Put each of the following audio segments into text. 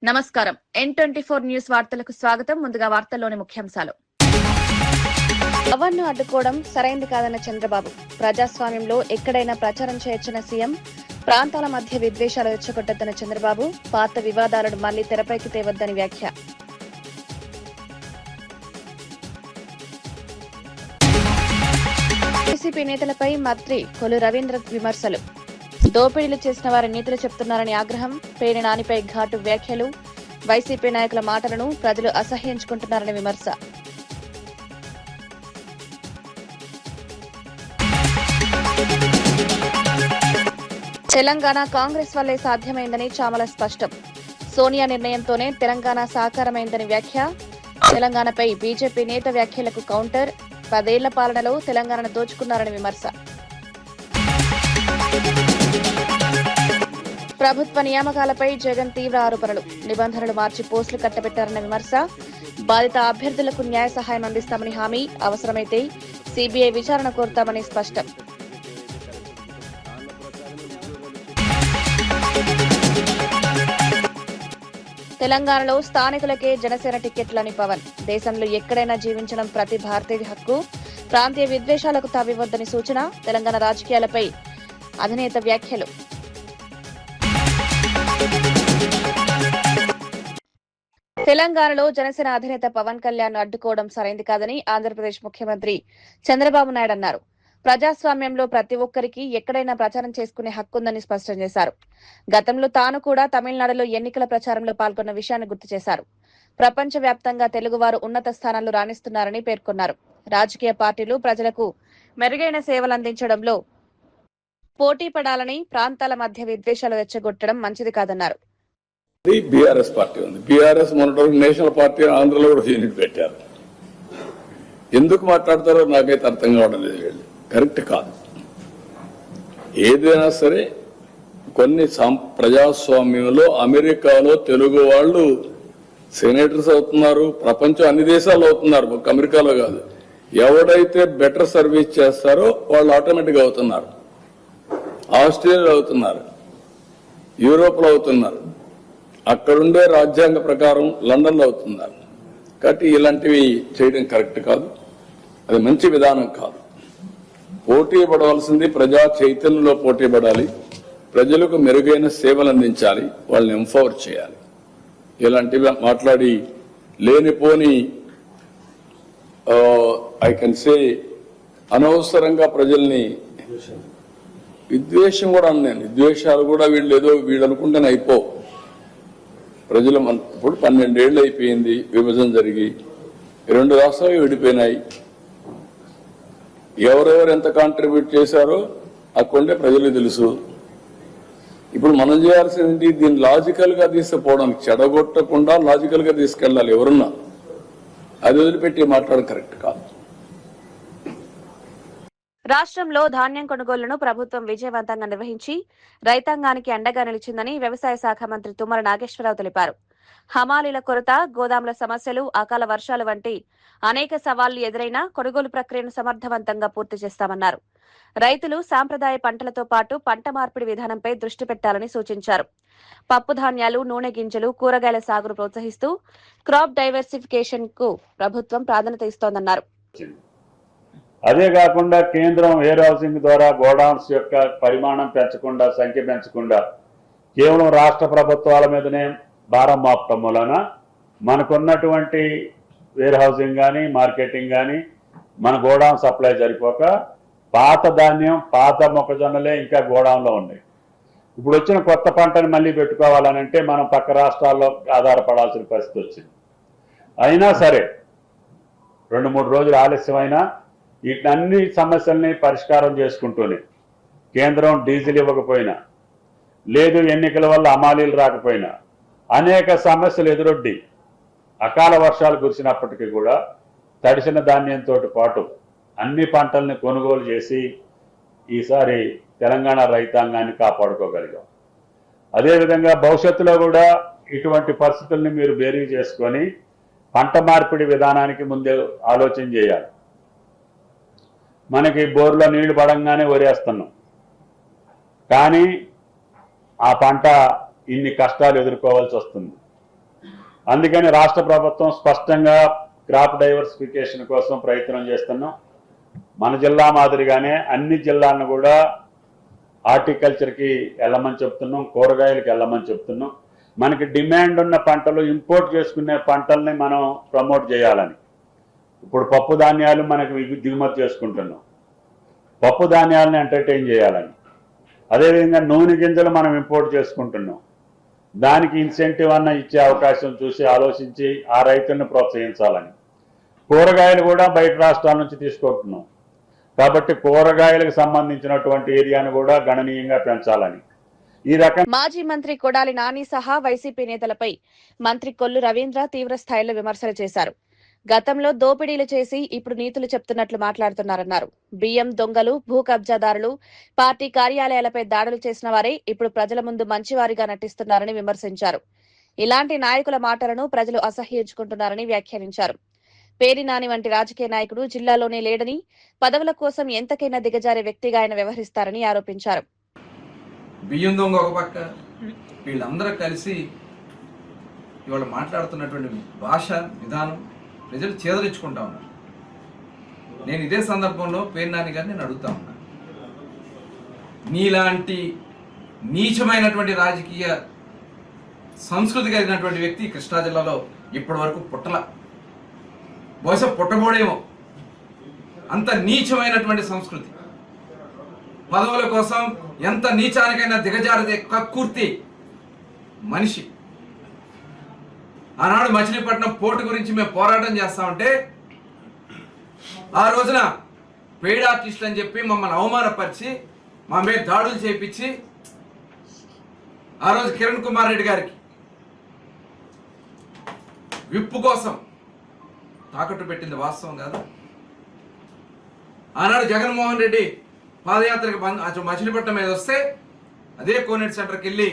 నమస్కారం. N24 news వార్తలకు స్వాగతం. ముందుగా వార్తల్లోని ముఖ్యాంశాలు. పవన్ ను అడ్డుకోవడం సరైంది కాదన్న చంద్రబాబు. ప్రజాస్వామ్యంలో ఎక్కడైనా ప్రచారం చేయొచ్చిన సీఎం. ప్రాంతాల మధ్య విద్వేషాలు రెచ్చగొట్టొద్దన్న చంద్రబాబు. పాత వివాదాలను మళ్లీ తెరపైకి తేవద్దని వ్యాఖ్య. వైసీపీ నేతలపై మంత్రి కొల్లు రవీంద్ర విమర్శలు. దోపిడీలు చేసిన వారి నీతులు చెప్తున్నారని ఆగ్రహం. పేర్ని నానిపై ఘాటు వ్యాఖ్యలు. వైసీపీ నాయకుల మాటలను ప్రజలు అసహ్యించుకుంటున్నారని విమర్శ. తెలంగాణ కాంగ్రెస్ వల్లే సాధ్యమైందని చామల స్పష్టం. సోనియా నిర్ణయంతోనే తెలంగాణ సాకారమైందని వ్యాఖ్య. తెలంగాణపై బీజేపీ నేత వ్యాఖ్యలకు కౌంటర్. 10 ఏళ్ల పాలనలో తెలంగాణను దోచుకున్నారని విమర్శ. ప్రభుత్వ నియామకాలపై జగన్ తీవ్ర ఆరోపణలు. నిబంధనలు మార్చి పోస్టులు కట్టబెట్టారన్న విమర్శ. బాధిత అభ్యర్థులకు న్యాయ సహాయం అందిస్తామని హామీ. అవసరమైతే సీబీఐ విచారణ కోరుతామని స్పష్టం. తెలంగాణలో స్థానికులకే జనసేన టికెట్లని పవన్. దేశంలో ఎక్కడైనా జీవించడం ప్రతి భారతీయుడి హక్కు. ప్రాంతీయ విద్వేషాలకు తావివ్వొద్దని సూచన. తెలంగాణ రాజకీయాలపై అధినేత వ్యాఖ్యలు. తెలంగాణలో జనసేన అధినేత పవన్ కళ్యాణ్ అడ్డుకోవడం సరైంది కాదని ఆంధ్రప్రదేశ్ ముఖ్యమంత్రి చంద్రబాబు నాయుడు అన్నారు. ప్రజాస్వామ్యంలో ప్రతి ఒక్కరికి ఎక్కడైనా ప్రచారం చేసుకునే హక్కుందని స్పష్టం చేశారు. గతంలో తాను కూడా తమిళనాడులో ఎన్నికల ప్రచారంలో పాల్గొన్న విషయాన్ని గుర్తు చేశారు. ప్రపంచవ్యాప్తంగా తెలుగువారు ఉన్నత స్థానాల్లో రాణిస్తున్నారని పేర్కొన్నారు. రాజకీయ పార్టీలు ప్రజలకు మెరుగైన సేవలు అందించడంలో పోటీ పడాలని, ప్రాంతాల మధ్య విద్వేషాలు రెచ్చగొట్టడం మంచిది కాదన్నారు. బీఆర్ఎస్ పార్టీ ఉంది. బీఆర్ఎస్ మొన్నటి నేషనల్ పార్టీ ఆంధ్రలో కూడా యూనిట్ పెట్టారు. ఎందుకు మాట్లాడతారో నాకైతే అర్థం కావడం లేదు. వీళ్ళు కరెక్ట్ కాదు. ఏదైనా సరే కొన్ని ప్రజాస్వామ్యంలో అమెరికాలో తెలుగు వాళ్ళు సెనేటర్స్ అవుతున్నారు. ప్రపంచం అన్ని దేశాల్లో అవుతున్నారు, ఒక అమెరికాలో కాదు. ఎవడైతే బెటర్ సర్వీస్ చేస్తారో వాళ్ళు ఆటోమేటిక్ అవుతున్నారు. ఆస్ట్రేలియాలో అవుతున్నారు, యూరోప్ లో అవుతున్నారు, అక్కడుండే రాజ్యాంగ ప్రకారం లండన్ లో అవుతున్నారు. కాబట్టి ఇలాంటివి చేయడం కరెక్ట్ కాదు, అది మంచి విధానం కాదు. పోటీ పడవలసింది ప్రజా చైతన్యంలో పోటీ పడాలి. ప్రజలకు మెరుగైన సేవలు అందించాలి, వాళ్ళని ఎంపవర్ చేయాలి. ఇలాంటివి మాట్లాడి లేనిపోని ఐ కెన్ సే అనవసరంగా ప్రజల్ని విద్వేషం కూడా అన్నాను. విద్వేషాలు కూడా వీళ్ళు అనుకుంటేనే అయిపో. ప్రజలు ఇప్పుడు 12 ఏళ్ళు అయిపోయింది విభజన జరిగి, 2 రాష్ట్రాలు విడిపోయినాయి. ఎవరెవరు ఎంత కాంట్రిబ్యూట్ చేశారో అక్కడే ప్రజలకు తెలుసు. ఇప్పుడు మనం చేయాల్సింది దీన్ని లాజికల్ గా తీసుకుపోవడానికి, చెడగొట్టకుండా లాజికల్ గా తీసుకెళ్లాలి. ఎవరున్నా అది వదిలిపెట్టి మాట్లాడడం కరెక్ట్ కాదు. రాష్ట్రంలో ధాన్యం కొనుగోలును ప్రభుత్వం విజయవంతంగా నిర్వహించి రైతాంగానికి అండగా నిలిచిందని వ్యవసాయ శాఖ మంత్రి తుమ్మల నాగేశ్వరరావు తెలిపారు. హమాలీల కొరత, గోదాముల సమస్యలు, అకాల వర్షాలు వంటి అనేక సవాళ్లు ఎదురైనా కొనుగోలు ప్రక్రియను సమర్థవంతంగా పూర్తి చేస్తామన్నారు. రైతులు సాంప్రదాయ పంటలతో పాటు పంట మార్పిడి విధానంపై దృష్టి పెట్టాలని సూచించారు. పప్పు ధాన్యాలు, నూనె గింజలు, కూరగాయల సాగును ప్రోత్సహిస్తూ క్రాప్ డైవర్సిఫికేషన్ కు ప్రభుత్వం ప్రాధాన్యత ఇస్తోందన్నారు. అదే కాకుండా కేంద్రం వేర్ హౌసింగ్ ద్వారా గోడౌన్స్ యొక్క పరిమాణం పెంచకుండా, సంఖ్య పెంచకుండా కేవలం రాష్ట్ర ప్రభుత్వాల మీదనే భారం మోపటం వలన మనకున్నటువంటి వేర్ హౌసింగ్ కానీ, మార్కెటింగ్ కానీ, మన గోడౌన్ సప్లై సరిపోక పాత ధాన్యం, పాత మొక్కజొన్నలే ఇంకా గోడౌన్లో ఉన్నాయి. ఇప్పుడు వచ్చిన కొత్త పంటని మళ్ళీ పెట్టుకోవాలనంటే మనం పక్క రాష్ట్రాల్లో ఆధారపడాల్సిన పరిస్థితి వచ్చింది. అయినా సరే 2-3 రోజులు ఆలస్యమైనా వీటన్ని సమస్యల్ని పరిష్కారం చేసుకుంటూనే, కేంద్రం డీజిల్ ఇవ్వకపోయినా, లేదు ఎన్నికల వల్ల హమాలీలు రాకపోయినా, అనేక సమస్యలు ఎదురొడ్డి అకాల వర్షాలు కురిసినప్పటికీ కూడా తడిసిన ధాన్యంతో పాటు అన్ని పంటల్ని కొనుగోలు చేసి ఈసారి తెలంగాణ రైతాంగాన్ని కాపాడుకోగలిగాం. అదేవిధంగా భవిష్యత్తులో కూడా ఇటువంటి పరిస్థితుల్ని మీరు బేరీ చేసుకొని పంట మార్పిడి విధానానికి ముందే ఆలోచన చేయాలి. మనకి బోర్లో నీళ్లు పడంగానే వరేస్తున్నాం, కానీ ఆ పంట ఇన్ని కష్టాలు ఎదుర్కోవాల్సి వస్తుంది. అందుకని రాష్ట్ర ప్రభుత్వం స్పష్టంగా క్రాప్ డైవర్సిఫికేషన్ కోసం ప్రయత్నం చేస్తున్నాం. మన జిల్లా మాదిరిగానే అన్ని జిల్లాలను కూడా హార్టికల్చర్కి వెళ్ళమని చెప్తున్నాం, కూరగాయలకు వెళ్ళమని చెప్తున్నాం. మనకి డిమాండ్ ఉన్న పంటలు, ఇంపోర్ట్ చేసుకునే పంటల్ని మనం ప్రమోట్ చేయాలని. ఇప్పుడు పప్పు ధాన్యాలు మనకి దిగుమతి చేసుకుంటున్నాం, పప్పు ధాన్యాలని ఎంటర్టైన్ చేయాలని. అదేవిధంగా నూనె గింజలు మనం ఇంపోర్ట్ చేసుకుంటున్నాం, దానికి ఇన్సెంటివ్ అన్న ఇచ్చే అవకాశం చూసి ఆలోచించి ఆ రైతులను ప్రోత్సహించాలని. కూరగాయలు కూడా బయట రాష్ట్రాల నుంచి తీసుకుంటున్నాం కాబట్టి కూరగాయలకు సంబంధించినటువంటి ఏరియాను కూడా గణనీయంగా పెంచాలని. ఈ రకం మాజీ మంత్రి కొడాలి నాని సహా వైసీపీ నేతలపై మంత్రి కొల్లు రవీంద్ర తీవ్ర స్థాయిలో విమర్శలు చేశారు. గతంలో దోపిడీలు చేసి ఇప్పుడు నీతులు చెప్తున్నట్లు మాట్లాడుతున్నారన్నారు. బియ్యం దొంగలు, భూ కబ్జాదారులు, పార్టీ కార్యాలయాలపై దాడులు చేసిన వారే ఇప్పుడు ప్రజల ముందు మంచివారిగా నటిస్తున్నారని విమర్శించారు. ఇలాంటి నాయకుల మాటలను ప్రజలు అసహ్యించుకుంటున్నారని వ్యాఖ్యానించారు. పేరి నాని వంటి రాజకీయ నాయకుడు జిల్లాలోనే లేడని, పదవుల కోసం ఎంతకైనా దిగజారే వ్యక్తిగా ఆయన వ్యవహరిస్తారని ఆరోపించారు. బియ్యం దొంగ ఒక పక్క, వీళ్ళందరూ కలిసి ఇవాళ మాట్లాడుతున్నటువంటి భాష విధానం ప్రజలు చేదరించుకుంటా ఉన్నారు. నేను ఇదే సందర్భంలో పేరు నాని గారిని నేను అడుగుతా ఉన్నా, నీలాంటి నీచమైనటువంటి రాజకీయ సంస్కృతి కలిగినటువంటి వ్యక్తి కృష్ణా జిల్లాలో ఇప్పటి వరకు పుట్టల, బహుశా పుట్టబోడేమో. అంత నీచమైనటువంటి సంస్కృతి, పదవుల కోసం ఎంత నీచానికైనా దిగజారితే కక్కుర్తి మనిషి. ఆనాడు మచిలీపట్నం పోర్టు గురించి మేము పోరాటం చేస్తామంటే ఆ రోజున పెయిడ్ ఆర్టిస్ట్ అని చెప్పి మమ్మల్ని అవమానపరిచి మా మీద దాడులు చేయించి ఆ రోజు కిరణ్ కుమార్ రెడ్డి గారికి విప్పు కోసం తాకట్టు పెట్టింది వాస్తవం కాదు. ఆనాడు జగన్మోహన్ రెడ్డి పాదయాత్రకి మచిలీపట్నం మీద వస్తే అదే కోనేటి సెంటర్కి వెళ్ళి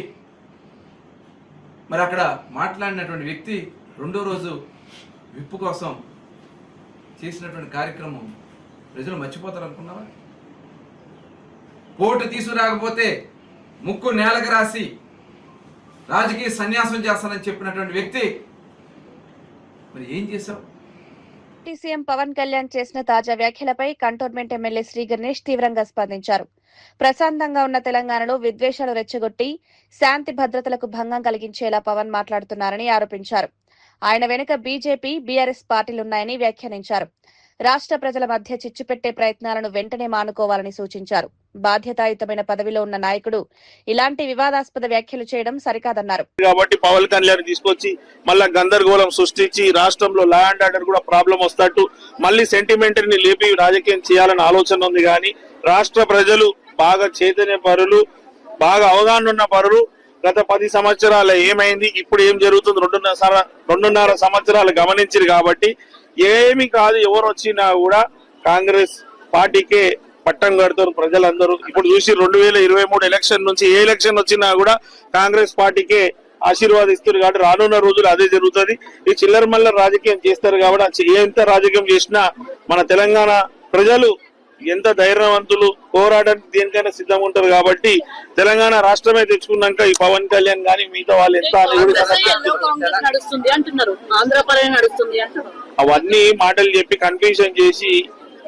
మరి అక్కడ మాట్లాడినటువంటి వ్యక్తి రెండో రోజు విప్పు కోసం చేసినటువంటి కార్యక్రమం ప్రజలు మర్చిపోతారు అనుకున్నావా? కోర్టు తీసుకురాకపోతే ముక్కు నేలకు రాసి రాజకీయ సన్యాసం చేస్తానని చెప్పినటువంటి వ్యక్తి మరి ఏం చేశావు? సీఎం పవన్ కళ్యాణ్ చేసిన తాజా వ్యాఖ్యలపై కంటోన్మెంట్ ఎమ్మెల్యే శ్రీ గణేష్ తీవ్రంగా స్పందించారు. ప్రశాంతంగా ఉన్న తెలంగాణలో విద్వేషాలు రెచ్చగొట్టి శాంతి భద్రతలకు భంగం కలిగించేలా పవన్ మాట్లాడుతున్నారని ఆరోపించారు. ఆయన వెనుక బీజేపీ, బీఆర్ఎస్ పార్టీలున్నాయని వ్యాఖ్యానించారు. రాష్ట్ర ప్రజల మధ్య చిచ్చు పెట్టే ప్రయత్నాలను వెంటనే మానుకోవాలని సూచించారు. బాధ్యతాయుతమైన పదవిలో ఉన్న నాయకుడు ఇలాంటి వివాదాస్పద వ్యాఖ్యలు చేయడం సరికాదన్నారు. కాబట్టి పవన్ కళ్యాణ్ తీసుకొచ్చి మళ్ళా గందరగోళం సృష్టించి రాష్ట్రంలో లా అండ్ ఆర్డర్ కూడా ప్రాబ్లం వస్తట్టు మళ్ళీ సెంటిమెంట్ ని లేపి రాజకీయం చేయాలని ఆలోచన ఉంది. కానీ రాష్ట్ర ప్రజలు బాగా చైతన్య పరులు, బాగా అవగాహన ఉన్న పరులు. గత 10 సంవత్సరాలు ఏమైంది, ఇప్పుడు ఏం జరుగుతుంది, 2.5 సంవత్సరాలు గమనించారు. కాబట్టి ఏమి కాదు, ఎవరు వచ్చినా కూడా కాంగ్రెస్ పార్టీకే పట్టం కడతారు ప్రజలందరూ. ఇప్పుడు చూసి 2023 ఎలక్షన్ నుంచి ఏ ఎలక్షన్ వచ్చినా కూడా కాంగ్రెస్ పార్టీకే ఆశీర్వాదిస్తారు. కాబట్టి రానున్న రోజులు అదే జరుగుతుంది. ఈ చిల్లర మల్లర రాజకీయం చేస్తారు కాబట్టి ఎంత రాజకీయం చేసినా మన తెలంగాణ ప్రజలు ఎంత ధైర్యవంతులు, పోరాటానికి దేనికైనా సిద్ధంగా ఉంటారు. కాబట్టి తెలంగాణ రాష్ట్రమే తెచ్చుకున్నాక ఈ పవన్ కళ్యాణ్ గానీ మిగతా వాళ్ళు ఎంత అవన్నీ మాటలు చెప్పి కన్ఫ్యూజన్ చేసి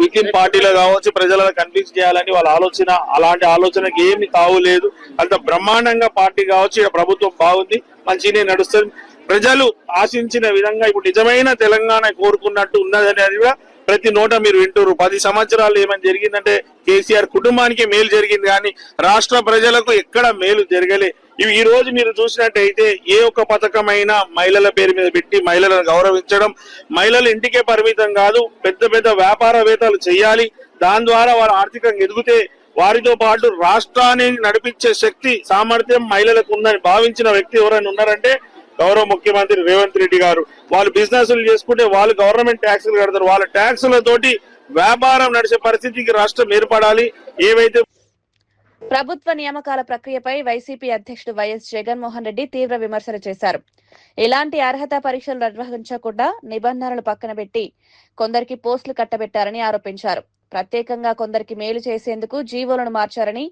వితిన్ పార్టీలో కావచ్చు ప్రజలను కన్విన్స్ చేయాలని వాళ్ళ ఆలోచన. అలాంటి ఆలోచనకి ఏమి తావులేదు. అంత బ్రహ్మాండంగా పార్టీ కావచ్చు, ఇక్కడ ప్రభుత్వం బాగుంది, మంచిగానే నడుస్తుంది. ప్రజలు ఆశించిన విధంగా ఇప్పుడు నిజమైన తెలంగాణ కోరుకున్నట్టు ఉన్నదనేది కూడా ప్రతి నోట మీరు వింటారు. 10 సంవత్సరాలు ఏమైనా జరిగిందంటే కేసీఆర్ కుటుంబానికి మేలు జరిగింది, కానీ రాష్ట్ర ప్రజలకు ఎక్కడ మేలు జరగలే. ఈ రోజు మీరు చూసినట్టయితే ఏ ఒక్క పథకమైనా మహిళల పేరు మీద పెట్టి మహిళలను గౌరవించడం, మహిళలు ఇంటికే పరిమితం కాదు, పెద్ద పెద్ద వ్యాపారవేత్తలు చేయాలి. దాని ద్వారా వారు ఆర్థికంగా ఎదిగితే వారితో పాటు రాష్ట్రాన్ని నడిపించే శక్తి, సామర్థ్యం మహిళలకు ఉందని భావించిన వ్యక్తి ఎవరైనా ఉన్నారంటే గౌరవ ముఖ్యమంత్రి రేవంత్ రెడ్డి గారు. వాళ్ళు బిజినెస్లు చేసుకుంటే వాళ్ళు గవర్నమెంట్ ట్యాక్సులు కడతారు. వాళ్ళ ట్యాక్సులతోటి వ్యాపారం నడిచే పరిస్థితికి రాష్ట్రం ఏర్పడాలి. ఏవైతే ప్రభుత్వ నియామకాల ప్రక్రియపై వైసీపీ అధ్యక్షుడు వైఎస్ జగన్మోహన్ రెడ్డి తీవ్ర విమర్శలు చేశారు. ఎలాంటి అర్హత పరీక్షలు నిర్వహించకుండా నిబంధనలు పక్కన పెట్టి కొందరికి పోస్టులు కట్టబెట్టారని ఆరోపించారు. ప్రత్యేకంగా కొందరికి మేలు చేసేందుకు జీవోలను మార్చారని,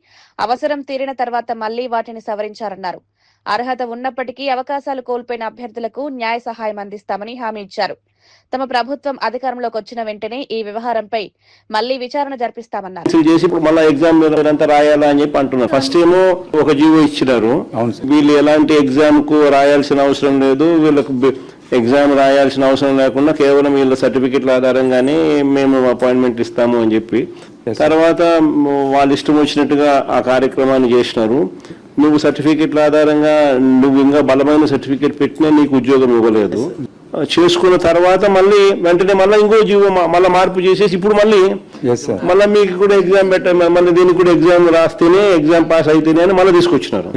అవసరం తీరిన తర్వాత మళ్లీ వాటిని సవరించారన్నారు. అర్హత ఉన్నప్పటికీ అవకాశాలు కోల్పోయిన అభ్యర్థులకు న్యాయ సహాయం అందిస్తామని హామీ ఇచ్చారు. తమ ప్రభుత్వం అధికారంలోకి వచ్చిన వెంటనే ఈ వ్యవహారంపై మళ్లీ విచారణ జరిపిస్తామన్నారు. చేసి ఇప్పుడు మళ్ళీ ఎగ్జామ్ అంతా రాయాలా అని చెప్పి అంటున్నారు. ఫస్ట్ ఏమో ఒక జీవో ఇచ్చినారు, వీళ్ళు ఎలాంటి ఎగ్జామ్ కు రాయాల్సిన అవసరం లేదు, వీళ్ళకు ఎగ్జామ్ రాయాల్సిన అవసరం లేకుండా కేవలం వీళ్ళ సర్టిఫికెట్ల ఆధారంగానే మేము అపాయింట్మెంట్ ఇస్తాము అని చెప్పి తర్వాత వాళ్ళు ఇష్టం వచ్చినట్టుగా ఆ కార్యక్రమాన్ని చేసినారు. నువ్వు సర్టిఫికెట్ల ఆధారంగా నువ్వు ఇంకా బలమైన సర్టిఫికెట్ పెట్టినా నీకు ఉద్యోగం ఇవ్వలేదు. చేసుకున్న తర్వాత మళ్ళీ వెంటనే మళ్ళీ ఇంకో జీవో మళ్ళీ మార్పు చేసేసి ఇప్పుడు మళ్ళీ మీకు కూడా ఎగ్జామ్ పెట్టాము, మళ్ళీ దీనికి కూడా ఎగ్జామ్ రాస్తేనే ఎగ్జామ్ పాస్ అయితేనే అని మళ్ళీ తీసుకొచ్చినారు.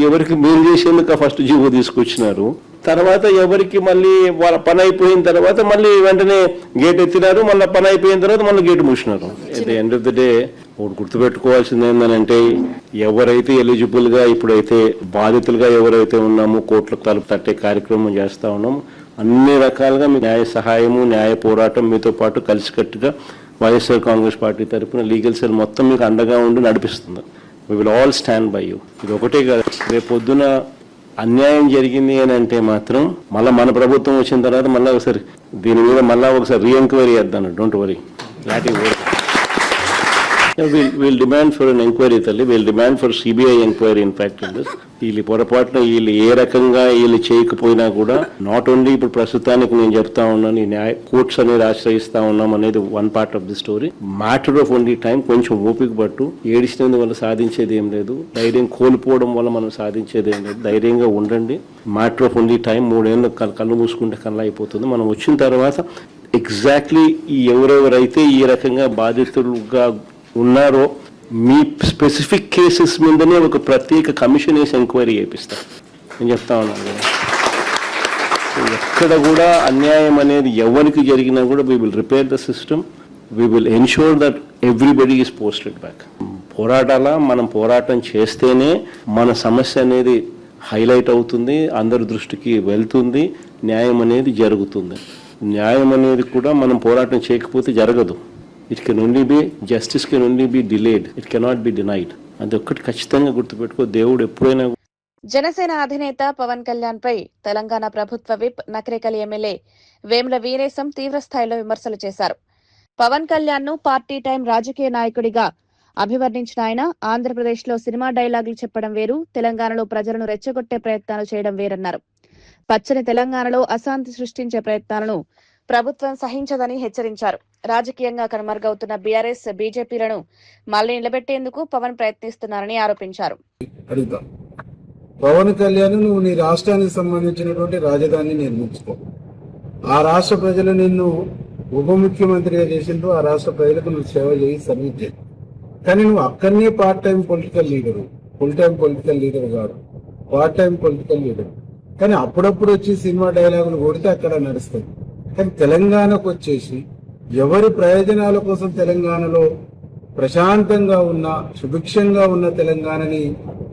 ఎవరికి మేలు చేసేందుకు ఫస్ట్ జీవో తీసుకొచ్చినారు. తర్వాత ఎవరికి మళ్ళీ వాళ్ళ పని అయిపోయిన తర్వాత మళ్ళీ వెంటనే గేట్ ఎత్తినారు, మళ్ళీ పని అయిపోయిన తర్వాత మళ్ళీ గేట్ మూసినారు. At the end of the day ఒకటి గుర్తుపెట్టుకోవాల్సింది ఏంటంటే ఎవరైతే ఎలిజిబుల్ గా ఇప్పుడైతే బాధితులుగా ఎవరైతే ఉన్నామో కోర్టులకు తలుపు తట్టే కార్యక్రమం చేస్తా ఉన్నాము. అన్ని రకాలుగా మీ న్యాయ సహాయము, న్యాయ పోరాటం మీతో పాటు కలిసికట్టుగా వైఎస్ఆర్ కాంగ్రెస్ పార్టీ తరఫున లీగల్ సెల్ మొత్తం మీకు అండగా ఉండి నడిపిస్తుంది. We will all stand by you. ఇది ఒకటే కాదు, రేపు పొద్దున అన్యాయం జరిగింది అని అంటే మాత్రం మళ్ళీ మన ప్రభుత్వం వచ్చిన తర్వాత మళ్ళీ ఒకసారి దీని మీద మళ్ళీ ఒకసారి రీఎంక్వైరీ చేద్దాం. Don't worry, we'll demand for an inquiry తల్లి, we'll demand for CBI inquiry in fact in this. వీళ్ళు పొరపాటున వీళ్ళు ఏ రకంగా వీళ్ళు చేయకపోయినా కూడా నాట్ ఓన్లీ ఇప్పుడు ప్రస్తుతానికి నేను చెప్తా ఉన్నాను ఈ న్యాయ కోర్ట్స్ అనేది ఆశ్రయిస్తా ఉన్నాం అనేది one part of the story. Matter of only time. కొంచెం ఓపిక పట్టు, ఏడిచినందు వల్ల సాధించేది ఏం లేదు, ధైర్యం కోల్పోవడం వల్ల మనం సాధించేది ఏం లేదు. ధైర్యంగా ఉండండి. Matter of only time. 3 ఏళ్ళు కళ్ళు మూసుకుంటే కళ్ళ అయిపోతుంది. మనం వచ్చిన తర్వాత ఎగ్జాక్ట్లీ ఎవరెవరైతే ఈ రకంగా బాధితులుగా ఉన్నారో మీ స్పెసిఫిక్ కేసెస్ మీదనే ఒక ప్రత్యేక కమిషన్ వేసి ఎంక్వైరీ చేపిస్తారు. నేను చెప్తా ఉన్నాను కదా, ఎక్కడ కూడా అన్యాయం అనేది ఎవరికి జరిగినా కూడా we will repair the system, we will ensure that everybody is posted back. పోరాటాల మనం పోరాటం చేస్తేనే మన సమస్య అనేది హైలైట్ అవుతుంది, అందరి దృష్టికి వెళ్తుంది, న్యాయం అనేది జరుగుతుంది. న్యాయం అనేది కూడా మనం పోరాటం చేయకపోతే జరగదు. It can only be, justice can only be delayed. It cannot be denied. అది ఒక్కటి ఖచ్చితంగా గుర్తుపెట్టుకో. దేవుడు ఎప్పుడైనా. జనసేన అధినేత పవన్ కళ్యాణ్ పై తెలంగాణ ప్రభుత్వ విప్ నకరేకల్ ఎమ్మెల్యే వేముల వీరేశం తీవ్ర స్థాయిలో విమర్శలు చేశారు. పవన్ కళ్యాణ్ ను పార్టీ టైం రాజకీయ నాయకుడిగా అభివర్ణించిన ఆయన ఆంధ్రప్రదేశ్ లో సినిమా డైలాగులు చెప్పడం వేరు, తెలంగాణలో ప్రజలను రెచ్చగొట్టే ప్రయత్నాలు చేయడం వేరన్నారు. పచ్చని తెలంగాణలో అశాంతి సృష్టించే ప్రయత్నాలను ప్రభుత్వం సహించదని హెచ్చరించారు. రాజకీయంగా కనుమరుగవుతున్న బీఆర్ఎస్, బీజేపీలను మళ్లీ నిలబెట్టేందుకు పవన్ ప్రయత్నిస్తున్నారని ఆరోపించారు. పవన్ కళ్యాణ్, నువ్వు నీ రాష్ట్రానికి సంబంధించినటువంటి రాజధాని నిర్మించుకో. ఆ రాష్ట్ర ప్రజలు నిన్ను ఉప ముఖ్యమంత్రిగా చేసిండ్రు, ఆ రాష్ట్ర ప్రజలకు నువ్వు సేవ చేయి, సర్వీస్ చేయి. కానీ నువ్వు అక్కడనే part time political leader, full time political leader కాదు, పార్ట్ టైం పొలిటికల్ లీడర్. కానీ అప్పుడప్పుడు వచ్చి సినిమా డైలాగులు కొడితే అక్కడ నడుస్తుంది. కానీ తెలంగాణకు వచ్చేసి ఎవరి ప్రయోజనాల కోసం తెలంగాణలో ప్రశాంతంగా ఉన్న, సుభిక్షంగా ఉన్న తెలంగాణని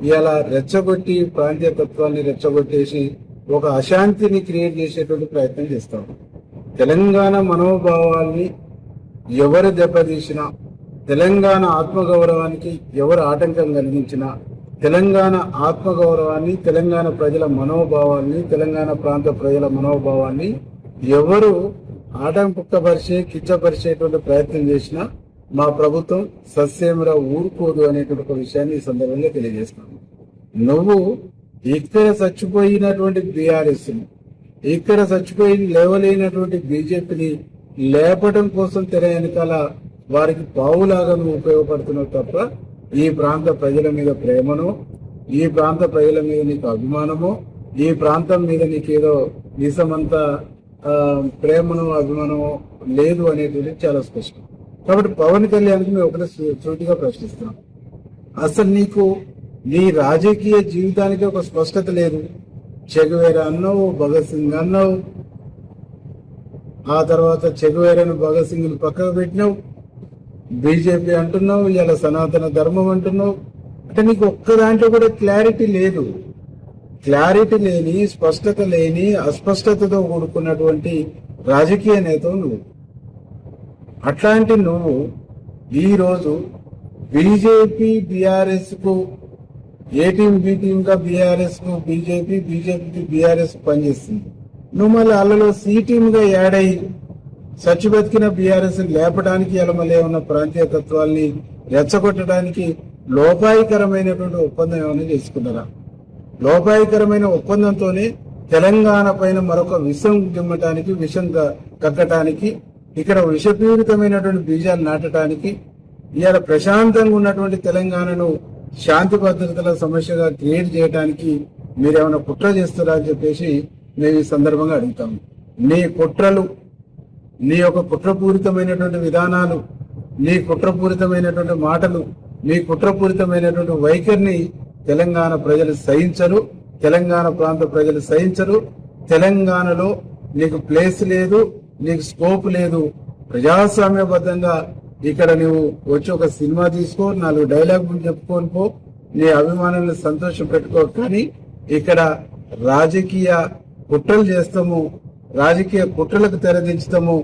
ఇలా రెచ్చగొట్టి, ప్రాంతీయ తత్వాన్ని రెచ్చగొట్టేసి ఒక అశాంతిని క్రియేట్ చేసేటువంటి ప్రయత్నం చేస్తాం. తెలంగాణ మనోభావాల్ని ఎవరు దెబ్బతీసినా, తెలంగాణ ఆత్మగౌరవానికి ఎవరు ఆటంకం కలిగించినా, తెలంగాణ ఆత్మగౌరవాన్ని, తెలంగాణ ప్రజల మనోభావాన్ని, తెలంగాణ ప్రాంత ప్రజల మనోభావాన్ని ఎవరు ఆటంకపరిచే, కిచ్చపరిచేటువంటి ప్రయత్నం చేసినా మా ప్రభుత్వం సస్యమురా ఊరుకోదు అనేటువంటి ఒక విషయాన్ని ఈ సందర్భంగా తెలియజేస్తున్నాను. నువ్వు ఇక్కడ చచ్చిపోయినటువంటి బీఆర్ఎస్, ఇక్కడ చచ్చిపోయి లేవలేనటువంటి బీజేపీని లేపడం కోసం తెర వెనకాల వారికి పావులాగా నువ్వు ఉపయోగపడుతున్నావు తప్ప ఈ ప్రాంత ప్రజల మీద ప్రేమను, ఈ ప్రాంత ప్రజల మీద నీకు అభిమానము, ఈ ప్రాంతం మీద నీకేదో నిజమంతా ప్రేమను, అభిమానము లేదు అనేటువంటి చాలా స్పష్టం. కాబట్టి పవన్ కళ్యాణ్కి మేము ఒకటి సూటిగా ప్రశ్నిస్తున్నాం. అసలు నీకు నీ రాజకీయ జీవితానికి ఒక స్పష్టత లేదు. చెగువేరా అన్నావు, భగత్ సింగ్ అన్నావు, ఆ తర్వాత చెగువేరాను, భగత్ సింగ్ పక్కకు పెట్టినావు, బీజేపీ అంటున్నావు, ఇలా సనాతన ధర్మం అంటున్నావు. అంటే నీకు ఒక్క దాంట్లో కూడా క్లారిటీ లేదు. క్లారిటీ లేని, స్పష్టత లేని, అస్పష్టతతో కూడుకున్నటువంటి రాజకీయ నేతవు నువ్వు. అట్లాంటి నువ్వు ఈరోజు బీజేపీ, బీఆర్ఎస్ కు ఏ టీం బి టీం గా బీఆర్ఎస్ కు బీజేపీ, బీజేపీకి బీఆర్ఎస్ పనిచేస్తుంది. నువ్వు మళ్ళీ వాళ్ళలో సి టీం గా యాడ్ అయ్యి సచ్చి బతికిన బీఆర్ఎస్ లేపడానికి ఇలా మళ్ళీ ఏమన్నా ప్రాంతీయ తత్వాల్ని రెచ్చగొట్టడానికి లోపాయికరమైనటువంటి ఒప్పందం ఏమైనా చేసుకున్నారా? లోపాయికరమైన ఒప్పందంతోనే తెలంగాణ పైన మరొక విషం దిమ్మటానికి, విషం కక్కటానికి, ఇక్కడ విషపీడితమైనటువంటి బీజాలు నాటడానికి, ఇవాళ ప్రశాంతంగా ఉన్నటువంటి తెలంగాణను శాంతి భద్రతల సమస్యగా క్రియేట్ చేయడానికి మీరేమైనా కుట్ర చేస్తారా అని చెప్పేసి మేము ఈ సందర్భంగా అడుగుతాము. నీ కుట్రలు, నీ యొక్క కుట్రపూరితమైనటువంటి విధానాలు, నీ కుట్రపూరితమైనటువంటి మాటలు, నీ కుట్రపూరితమైనటువంటి వైఖరిని తెలంగాణ ప్రజలు సహించరు, తెలంగాణ ప్రాంత ప్రజలు సహించరు. తెలంగాణలో నీకు ప్లేస్ లేదు, నీకు స్కోప్ లేదు. ప్రజాస్వామ్యబద్ధంగా ఇక్కడ నువ్వు వచ్చి ఒక సినిమా తీసుకో, 4 డైలాగులు చెప్పుకొని పో, నీ అభిమానులను సంతోషం పెట్టుకో. కానీ ఇక్కడ రాజకీయ కుట్రలు చేస్తాము, రాజకీయ కుట్రలకు తెరదించుతాము,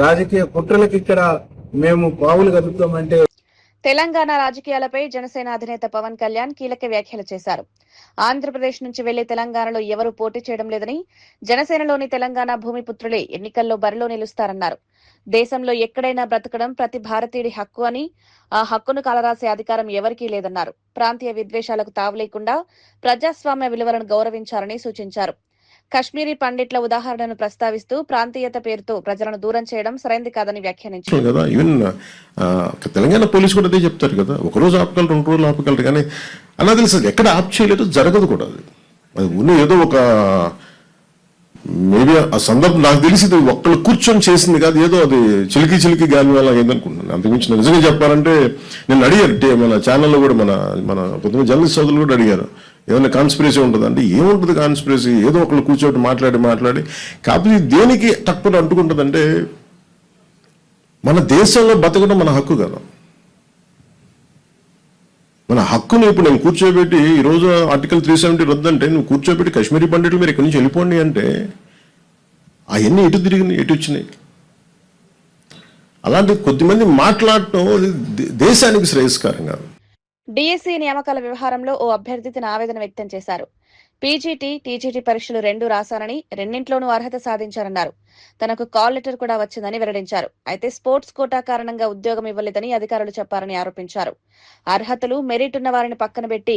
రాజకీయ కుట్రలకు ఇక్కడ మేము పావులు కదుపుతామంటే. తెలంగాణ రాజకీయాలపై జనసేన అధినేత పవన్ కళ్యాణ్ కీలక వ్యాఖ్యలు చేశారు. ఆంధ్రప్రదేశ్ నుంచి వెళ్లి తెలంగాణలో ఎవరూ పోటీ చేయడం లేదని, జనసేనలోని తెలంగాణ భూమిపుత్రులే ఎన్నికల్లో బరిలో నిలుస్తారన్నారు. దేశంలో ఎక్కడైనా బ్రతకడం ప్రతి భారతీయుడి హక్కు అని, ఆ హక్కును కాలరాసే అధికారం ఎవరికీ లేదన్నారు. ప్రాంతీయ విద్వేషాలకు తావు లేకుండా ప్రజాస్వామ్య విలువలను గౌరవించాలని సూచించారు. కశ్మీరీ పండిట్ల ఉదాహరణను ప్రస్తావిస్తూ ప్రాంతీయత పేరుతో ప్రజలను దూరం చేయడం సరైంది కాదని వ్యాఖ్యానించారు. కదా ఈవెన్ తెలంగాణ పోలీసు కూడా అదే చెప్తారు కదా, ఒకరోజు ఆపగలరు, 2 రోజులు ఆపగలరు, కానీ అలా తెలుసు ఎక్కడ ఆప్ చేయలేదు, జరగదు కూడా. అది ఉన్న ఏదో ఒక మేబీ ఆ సందర్భం నాకు తెలిసి ఒక్కళ్ళు కూర్చొని చేసింది కాదు, ఏదో అది చిలికి గాలి వల్ల అయిందనుకుంటున్నాను. అంతకుమించి నిజంగా చెప్పాలంటే నేను అడిగారు, మన ఛానల్లో కూడా మన కొంతమంది జర్నలిస్ట్ సోదరులు కూడా అడిగారు, ఏదైనా కాన్స్పిరసీ ఉంటుంది అంటే ఏముంటుంది కాన్స్పిరసీ, ఏదో ఒకళ్ళు కూర్చోటి మాట్లాడి కాకపోతే దేనికి తక్కువ అంటుకుంటుందంటే మన దేశంలో బతకడం మన హక్కు కదా. మన హక్కుని ఇప్పుడు నేను కూర్చోబెట్టి ఈరోజు ఆర్టికల్ 370 రద్దంటే నువ్వు కూర్చోబెట్టి కాశ్మీరీ పండితులు మీరు ఇక్కడి నుంచి వెళ్ళిపోండి అంటే అవన్నీ ఎటు తిరిగినాయి, ఎటు వచ్చినాయి. అలాంటి కొద్దిమంది మాట్లాడటం దేశానికి శ్రేయస్కరం కాదు. డిఎస్సీ నియామకాల వ్యవహారంలో ఓ అభ్యర్థి తన ఆవేదన వ్యక్తం చేశారు. పీజీటీ, టీజీటీ పరీక్షలు 2 రాశానని, రెండింట్లోనూ అర్హత సాధించారన్నారు. తనకు కాల్ లెటర్ కూడా వచ్చిందని వెల్లడించారు. అయితే స్పోర్ట్స్ కోటా కారణంగా ఉద్యోగం ఇవ్వలేదని అధికారులు చెప్పారని ఆరోపించారు. అర్హతలు, మెరిట్ ఉన్న వారిని పక్కన పెట్టి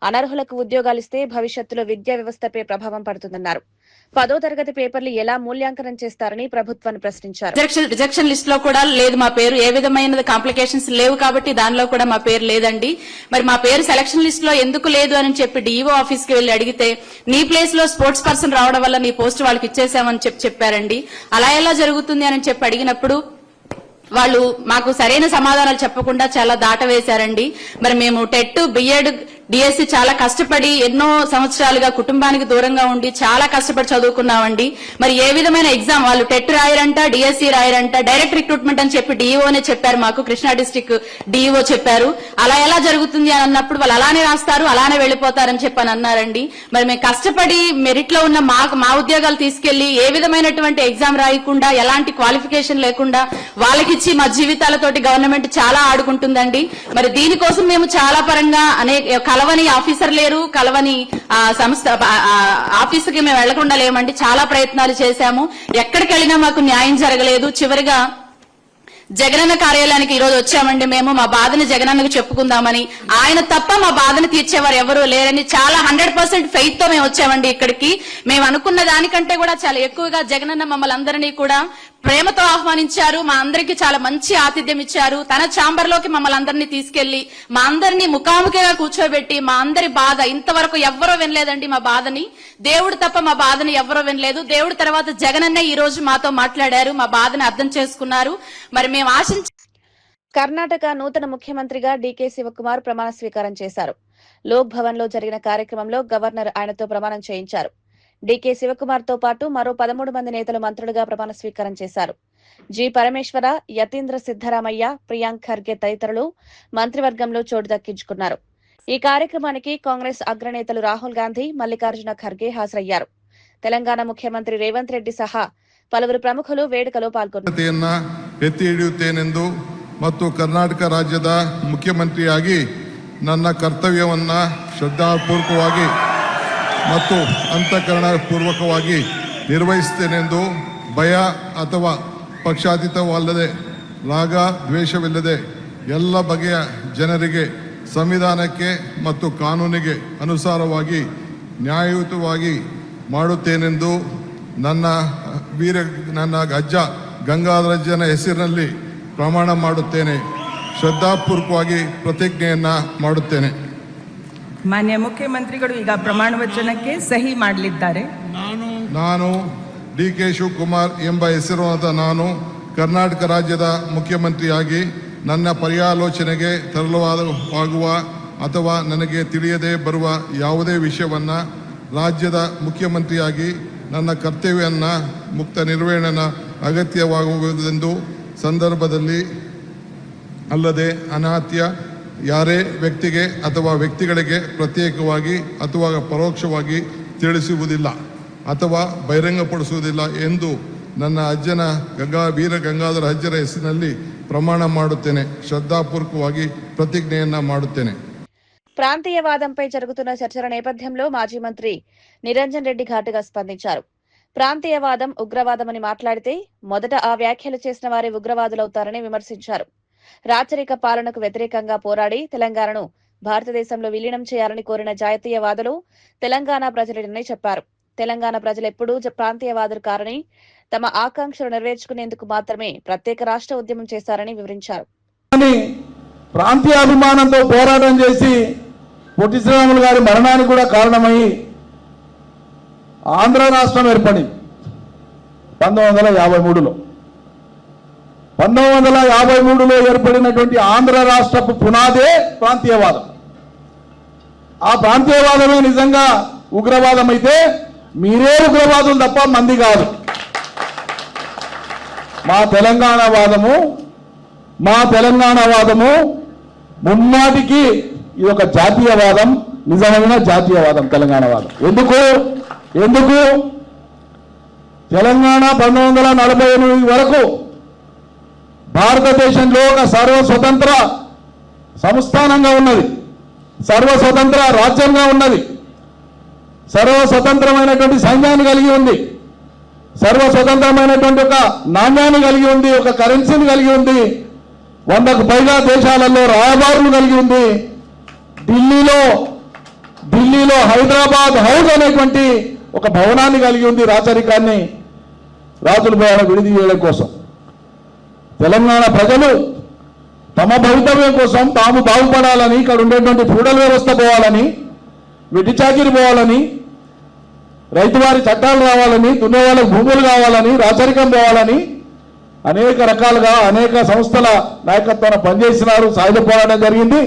అనర్హులకు ఉద్యోగాలిస్తే భవిష్యత్తులో విద్యా వ్యవస్థపై ప్రభావం పడుతుందన్నారు. 10వ తరగతి పేపర్లు ఎలా మూల్యాంకనం చేస్తారని ప్రభుత్వాన్ని ప్రశ్నించారు. రిజెక్షన్ లిస్ట్ లో కూడా లేదు మా పేరు, ఏ విధమైన కాంప్లికేషన్స్ లేవు కాబట్టి దానిలో కూడా మా పేరు లేదండి. మరి మా పేరు సెలక్షన్ లిస్ట్ లో ఎందుకు లేదు అని చెప్పి డిఈఓ ఆఫీస్ కి వెళ్లి అడిగితే నీ ప్లేస్ లో స్పోర్ట్స్ పర్సన్ రావడం వల్ల నీ పోస్ట్ వాళ్ళకి ఇచ్చేసామని చెప్పారండి. అలా ఎలా జరుగుతుంది అని చెప్పి అడిగినప్పుడు వాళ్ళు మాకు సరైన సమాధానాలు చెప్పకుండా చాలా దాటవేశారండి. మరి మేము టెట్, బిఎడ్, డిఎస్సి చాలా కష్టపడి ఎన్నో సంవత్సరాలుగా కుటుంబానికి దూరంగా ఉండి చాలా కష్టపడి చదువుకున్నామండి. మరి ఏ విధమైన ఎగ్జామ్ వాళ్ళు టెట్ రాయరంట, డిఎస్సి రాయరంట, డైరెక్ట్ రిక్రూట్మెంట్ అని చెప్పి డిఈఓనే చెప్పారు, మాకు కృష్ణా డిస్టిక్ డిఈఓ చెప్పారు. అలా ఎలా జరుగుతుంది అని అన్నప్పుడు వాళ్ళు అలానే రాస్తారు, అలానే వెళ్లిపోతారని చెప్పి అని అన్నారండి. మరి మేము కష్టపడి మెరిట్ లో ఉన్న మా ఉద్యోగాలు తీసుకెళ్లి ఏ విధమైనటువంటి ఎగ్జామ్ రాయకుండా, ఎలాంటి క్వాలిఫికేషన్ లేకుండా వాళ్ళకిచ్చి మా జీవితాలతోటి గవర్నమెంట్ చాలా ఆడుకుంటుందండి. మరి దీనికోసం మేము చాలా పరంగా కలవని ఆఫీసర్ లేరు, కలవని సంస్థ ఆఫీసుకి మేము వెళ్లకుండా లేమండి. చాలా ప్రయత్నాలు చేశాము, ఎక్కడికి వెళ్ళినా మాకు న్యాయం జరగలేదు. చివరిగా జగనన్న కార్యాలయానికి ఈ రోజు వచ్చామండి. మేము మా బాధని జగనన్నకు చెప్పుకుందామని, ఆయన తప్ప మా బాధను తీర్చేవారు ఎవరూ లేరని చాలా 100% ఫెయిత్ తో మేము వచ్చామండి ఇక్కడికి. మేము అనుకున్న దానికంటే కూడా చాలా ఎక్కువగా జగనన్న మమ్మల్ని అందరినీ కూడా ప్రేమతో ఆహ్వానించారు. మా అందరికీ చాలా మంచి ఆతిథ్యం ఇచ్చారు. తన ఛాంబర్ లోకి మమ్మల్ని అందరినీ తీసుకెళ్లి మా అందరినీ ముఖాముఖిగా కూర్చోబెట్టి మా అందరి బాధ ఇంతవరకు ఎవ్వరూ వినలేదండి. మా బాధని దేవుడు తప్ప మా బాధని ఎవ్వరూ వినలేదు. దేవుడి తర్వాత జగనన్నే ఈ రోజు మాతో మాట్లాడారు, మా బాధని అర్థం చేసుకున్నారు. మరి మేము కర్ణాటక నూతన ముఖ్యమంత్రిగా డీకే శివకుమార్ ప్రమాణ స్వీకారం చేశారు. లోక్ భవన్ లో జరిగిన కార్యక్రమంలో గవర్నర్ ఆయనతో ప్రమాణం చేయించారు. డీకే శివకుమార్ తో పాటు మరో 13 మంది నేతలు మంత్రులుగా ప్రమాణ స్వీకారం చేశారు. జి పరమేశ్వర, యతీంద్ర సిద్దరామయ్య, ప్రియాంక్ ఖర్గే తదితరులు మంత్రివర్గంలో చోటు దక్కించుకున్నారు. ఈ కార్యక్రమానికి కాంగ్రెస్ అగ్రనేతలు రాహుల్ గాంధీ, మల్లికార్జున ఖర్గే హాజరయ్యారు. తెలంగాణ ముఖ్యమంత్రి రేవంత్ రెడ్డి సహా పలువురు ప్రముఖులు వేడుకలో పాల్గొన్నారు. ಎತ್ತಿ ಹಿಡಿಯುತ್ತೇನೆಂದು ಮತ್ತು ಕರ್ನಾಟಕ ರಾಜ್ಯದ ಮುಖ್ಯಮಂತ್ರಿಯಾಗಿ ನನ್ನ ಕರ್ತವ್ಯವನ್ನ ಶ್ರದ್ಧಾಪೂರ್ವಕವಾಗಿ ಮತ್ತು ಅಂತಃಕರಣಪೂರ್ವಕವಾಗಿ ನಿರ್ವಹಿಸುತ್ತೇನೆಂದು ಭಯ ಅಥವಾ ಪಕ್ಷಾತೀತವಲ್ಲದೆ ರಾಗ ದ್ವೇಷವಿಲ್ಲದೆ ಎಲ್ಲ ಬಗೆಯ ಜನರಿಗೆ ಸಂವಿಧಾನಕ್ಕೆ ಮತ್ತು ಕಾನೂನಿಗೆ ಅನುಸಾರವಾಗಿ ನ್ಯಾಯಯುತವಾಗಿ ಮಾಡುತ್ತೇನೆಂದು ನನ್ನ ಅಜ್ಜ ಗಂಗಾಧರಜ್ಜನ ಹೆಸರಿನಲ್ಲಿ ಪ್ರಮಾಣ ಮಾಡುತ್ತೇನೆ. ಶ್ರದ್ಧಾಪೂರ್ವಕವಾಗಿ ಪ್ರತಿಜ್ಞೆಯನ್ನ ಮಾಡುತ್ತೇನೆ. ಮಾನ್ಯ ಮುಖ್ಯಮಂತ್ರಿಗಳು ಈಗ ಪ್ರಮಾಣ ವಚನಕ್ಕೆ ಸಹಿ ಮಾಡಲಿದ್ದಾರೆ. ನಾನು ಡಿ.ಕೆ. ಶಿವಕುಮಾರ್ ಎಂಬ ಹೆಸರಾದ ನಾನು ಕರ್ನಾಟಕ ರಾಜ್ಯದ ಮುಖ್ಯಮಂತ್ರಿಯಾಗಿ ನನ್ನ ಪರ್ಯಾಲೋಚನೆಗೆ ತರಲಾಗುವ ಅಥವಾ ನನಗೆ ತಿಳಿಯದೇ ಬರುವ ಯಾವುದೇ ವಿಷಯವನ್ನು ರಾಜ್ಯದ ಮುಖ್ಯಮಂತ್ರಿಯಾಗಿ ನನ್ನ ಕರ್ತವ್ಯವನ್ನು ಮುಕ್ತ ನಿರ್ವಹಣೆ ಅಗತ್ಯವಾಗುವುದೆಂದು ಸಂದರ್ಭದಲ್ಲಿ ಅಲ್ಲದೆ ಅನಾತ್ಯ ಯಾರೇ ವ್ಯಕ್ತಿಗೆ ಅಥವಾ ವ್ಯಕ್ತಿಗಳಿಗೆ ಪ್ರತ್ಯೇಕವಾಗಿ ಅಥವಾ ಪರೋಕ್ಷವಾಗಿ ತಿಳಿಸುವುದಿಲ್ಲ ಅಥವಾ ಬಹಿರಂಗಪಡಿಸುವುದಿಲ್ಲ ಎಂದು ನನ್ನ ಅಜ್ಜನ ವೀರ ಗಂಗಾಧರ ಅಜ್ಜರ ಹೆಸರಿನಲ್ಲಿ ಪ್ರಮಾಣ ಮಾಡುತ್ತೇನೆ. ಶ್ರದ್ಧಾಪೂರ್ವಕವಾಗಿ ಪ್ರತಿಜ್ಞೆಯನ್ನ ಮಾಡುತ್ತೇನೆ. ప్రాంతీయవాదంపై జరుగుతున్న చర్చల నేపథ్యంలో మాజీ మంత్రి నిరంజన్ రెడ్డి ఘాటుగా స్పందించారు. ప్రాంతీయవాదం ఉగ్రవాదమని మాట్లాడితే మొదట ఆ వ్యాఖ్యలు చేసిన వారే ఉగ్రవాదులవుతారని విమర్శించారు. రాచరిక పాలనకు వ్యతిరేకంగా పోరాడి తెలంగాణను భారతదేశంలో విలీనం చేయాలని కోరిన జాతీయవాదులు తెలంగాణ ప్రజలేనని చెప్పారు. తెలంగాణ ప్రజలెప్పుడూ ప్రాంతీయవాదులు కారని, తమ ఆకాంక్షలు నెరవేర్చుకునేందుకు మాత్రమే ప్రత్యేక రాష్ట్ర ఉద్యమం చేశారని వివరించారు. ప్రాంతీయ అభిమానంతో పోరాటం చేసి పొట్టి శ్రీరాములు గారి మరణానికి కూడా కారణమై ఆంధ్ర రాష్ట్రం ఏర్పడింది 1953లో. 1953లో ఏర్పడినటువంటి ఆంధ్ర రాష్ట్రపు పునాదే ప్రాంతీయవాదం. ఆ ప్రాంతీయవాదమే నిజంగా ఉగ్రవాదం అయితే మీరే ఉగ్రవాదులు తప్ప మంది కాదు. మా తెలంగాణ వాదము ముమ్మాటికి ఇది ఒక జాతీయవాదం, నిజమైన జాతీయవాదం తెలంగాణ వాదం. ఎందుకు తెలంగాణ 1948 వరకు భారతదేశంలో ఒక సర్వస్వతంత్ర సంస్థానంగా ఉన్నది, సర్వస్వతంత్ర రాజ్యంగా ఉన్నది, సర్వస్వతంత్రమైనటువంటి సైన్యాన్ని కలిగి ఉంది, సర్వస్వతంత్రమైనటువంటి ఒక నాణ్యాన్ని కలిగి ఉంది, ఒక కరెన్సీని కలిగి ఉంది, 100కు పైగా దేశాలలో రాయబారులు కలిగి ఉంది. ఢిల్లీలో హైదరాబాద్ హౌస్ అనేటువంటి ఒక భవనాన్ని కలిగి ఉంది. రాచరికాన్ని రాజుల ద్వారా విడిది చేయడం కోసం తెలంగాణ ప్రజలు తమ భవితవ్యం కోసం తాము బాగుపడాలని, ఇక్కడ ఉండేటువంటి ఫ్యూడల్ వ్యవస్థ పోవాలని, వెట్టి చాకిరి పోవాలని, రైతువారి చట్టాలు రావాలని, దున్నేవాళ్ళకు భూములు కావాలని, రాచరికం పోవాలని అనేక రకాలుగా అనేక సంస్థల నాయకత్వాన పనిచేసినారు. సాయుధ పోరాటం జరిగింది.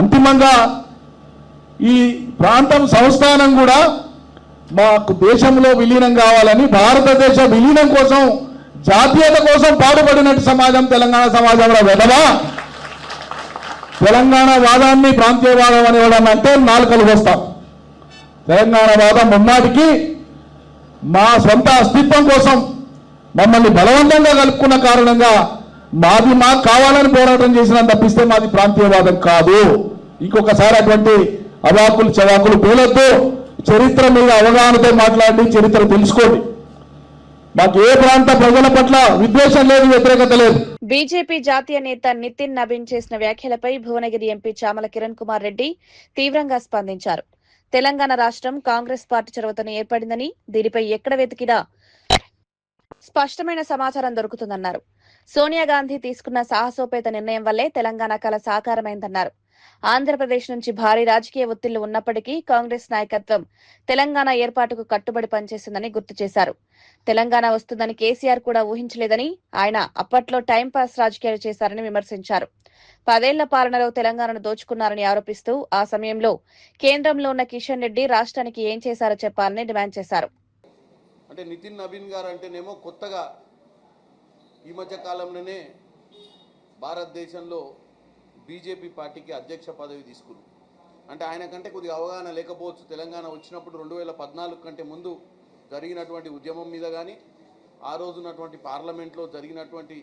అంతిమంగా ఈ ప్రాంతం సంస్థానం కూడా మాకు దేశంలో విలీనం కావాలని, భారతదేశ విలీనం కోసం, జాతీయత కోసం పాటుపడినట్టు సమాజం తెలంగాణ సమాజంలో వెదవా తెలంగాణ వాదాన్ని ప్రాంతీయవాదం అనేవాడని అంటే నాలుకలు వస్తాం. తెలంగాణ వాదం ముమ్మాటికి మా సొంత అస్తిత్వం కోసం మమ్మల్ని బలవంతంగా కలుపుకున్న కారణంగా మాకు కావాలని పోరాటం చేసిన తప్పిస్తే మాది ప్రాంతీయవాదం కాదు. ఇంకొకసారి అటువంటి అవాకులు చవాకులు పేలొద్దు. చరిత్ర మీద అవగాహనతో మాట్లాడి చరిత్ర తెలుసుకోండి. మాకు ఏ ప్రాంత ప్రజల పట్ల విద్వేషం లేదు, వ్యతిరేకత లేదు. బీజేపీ జాతీయ నేత నితిన్ నవీన్ చేసిన వ్యాఖ్యలపై భువనగిరి ఎంపీ చామల కిరణ్ కుమార్ రెడ్డి తీవ్రంగా స్పందించారు. తెలంగాణ రాష్ట్రం కాంగ్రెస్ పార్టీ చొరవతోనే ఏర్పడిందని, దీనిపై ఎక్కడ వెతికినా స్పష్టమైన సమాచారం దొరుకుతుందన్నారు. సోనియా గాంధీ తీసుకున్న సాహసోపేత నిర్ణయం వల్లే తెలంగాణ కల సాకారమైందన్నారు. ఆంధ్రప్రదేశ్ నుంచి భారీ రాజకీయ ఒత్తిళ్లు ఉన్నప్పటికీ కాంగ్రెస్ నాయకత్వం తెలంగాణ ఏర్పాటుకు కట్టుబడి పనిచేసిందని గుర్తు చేశారు. తెలంగాణ వస్తుందని కేసీఆర్ కూడా ఊహించలేదని, ఆయన అప్పట్లో టైంపాస్ రాజకీయాలు చేశారని విమర్శించారు. 10 ఏళ్ల పాలనలో తెలంగాణను దోచుకున్నారని ఆరోపిస్తూ ఆ సమయంలో కేంద్రంలో ఉన్న కిషన్ రెడ్డి రాష్ట్రానికి ఏం చేశారో చెప్పాలని డిమాండ్ చేశారు. అంటే నితిన్ నవీన్ గారు అంటేనేమో కొత్తగా ఈ మధ్య కాలంలోనే భారతదేశంలో బీజేపీ పార్టీకి అధ్యక్ష పదవి తీసుకున్నారు. అంటే ఆయన కంటే కొద్దిగా అవగాహన లేకపోవచ్చు. తెలంగాణ వచ్చినప్పుడు 2014 కంటే ముందు జరిగినటువంటి ఉద్యమం మీద కానీ, ఆ రోజున్నటువంటి పార్లమెంట్లో జరిగినటువంటి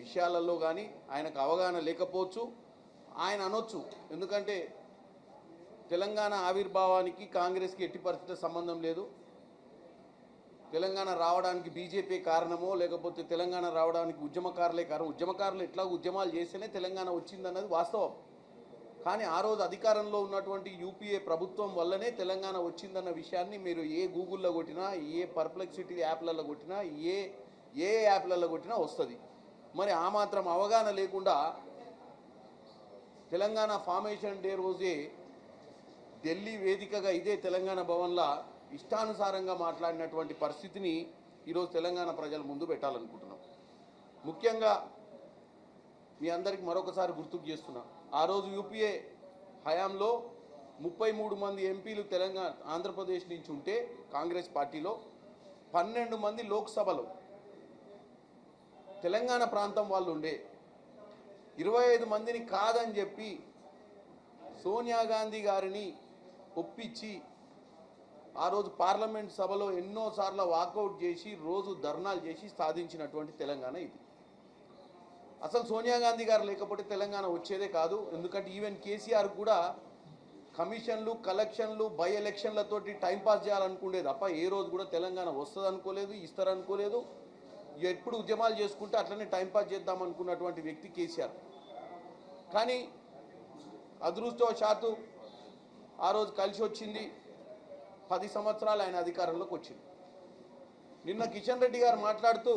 విషయాలలో కానీ ఆయనకు అవగాహన లేకపోవచ్చు. ఆయన అనొచ్చు, ఎందుకంటే తెలంగాణ ఆవిర్భావానికి కాంగ్రెస్కి ఎట్టి పరిస్థితుల్లో సంబంధం లేదు. తెలంగాణ రావడానికి బీజేపీ కారణమో లేకపోతే తెలంగాణ రావడానికి ఉద్యమకారులే కారణం. ఉద్యమకారులు ఎట్లా ఉద్యమాలు చేస్తేనే తెలంగాణ వచ్చిందన్నది వాస్తవం. కానీ ఆ రోజు అధికారంలో ఉన్నటువంటి యూపీఏ ప్రభుత్వం వల్లనే తెలంగాణ వచ్చిందన్న విషయాన్ని మీరు ఏ గూగుల్లో కొట్టినా, ఏ పర్ప్లెక్సిటీ యాప్లలో కొట్టినా, ఏ యాప్లలో కొట్టినా వస్తుంది. మరి ఆ మాత్రం అవగాహన లేకుండా తెలంగాణ ఫార్మేషన్ డే రోజే ఢిల్లీ వేదికగా ఇదే తెలంగాణ భవన్లో ఇష్టానుసారంగా మాట్లాడినటువంటి పరిస్థితిని ఈరోజు తెలంగాణ ప్రజల ముందు పెట్టాలనుకుంటున్నాం. ముఖ్యంగా మీ అందరికి మరొకసారి గుర్తుకు చేస్తున్నా, ఆ రోజు యూపీఏ హయాంలో 33 మంది ఎంపీలు తెలంగాణ ఆంధ్రప్రదేశ్ నుంచి ఉంటే కాంగ్రెస్ పార్టీలో 12 మంది లోక్సభలో తెలంగాణ ప్రాంతం వాళ్ళు ఉండే. 25 మందిని కాదని చెప్పి సోనియా గాంధీ గారిని ఒప్పించి ఆ రోజు పార్లమెంట్ సభలో ఎన్నోసార్లు వాకౌట్ చేసి రోజు ధర్నాలు చేసి సాధించినటువంటి తెలంగాణ ఇది. అసలు సోనియా గాంధీ గారు లేకపోతే తెలంగాణ వచ్చేదే కాదు. ఎందుకంటే ఈవెన్ కేసీఆర్ కూడా కమిషన్లు, కలెక్షన్లు, బై ఎలక్షన్లతోటి టైంపాస్ చేయాలనుకునేది తప్ప ఏ రోజు కూడా తెలంగాణ వస్తుంది అనుకోలేదు, ఇస్తారనుకోలేదు. ఎప్పుడు ఉద్యమాలు చేసుకుంటే అట్లనే టైంపాస్ చేద్దాం అనుకున్నటువంటి వ్యక్తి కేసీఆర్. కానీ అదృష్టవశాత్తు ఆ రోజు కలిసి వచ్చింది. 10 సంవత్సరాలు ఆయన అధికారంలోకి వచ్చింది. నిన్న కిషన్ రెడ్డి గారు మాట్లాడుతూ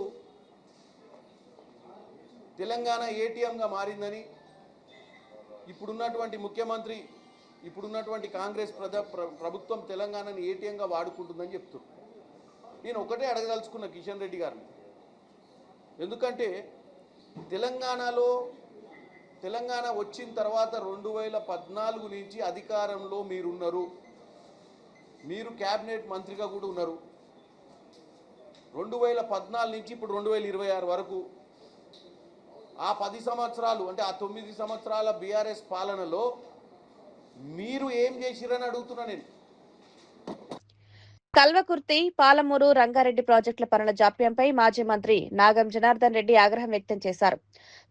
తెలంగాణ ఏటీఎంగా మారిందని, ఇప్పుడున్నటువంటి ముఖ్యమంత్రి, ఇప్పుడున్నటువంటి కాంగ్రెస్ ప్రభుత్వం తెలంగాణని ఏటీఎంగా వాడుకుంటుందని చెప్తున్నారు. నేను ఒకటే అడగదలుచుకున్న కిషన్ రెడ్డి గారిని, ఎందుకంటే తెలంగాణ వచ్చిన తర్వాత 2014 నుంచి అధికారంలో మీరున్నారు, మీరు క్యాబినెట్ మంత్రిగా కూడా ఉన్నారు. 2014 నుంచి ఇప్పుడు 2026 వరకు ఆ 10 సంవత్సరాలు అంటే ఆ 9 సంవత్సరాల బీఆర్ఎస్ పాలనలో మీరు ఏం చేసిరని అడుగుతున్నా నేను. కల్వకుర్తి, పాలమూరు, రంగారెడ్డి ప్రాజెక్టుల పనుల జాప్యంపై మాజీ మంత్రి నాగం జనార్దన్ రెడ్డి ఆగ్రహం వ్యక్తం చేశారు.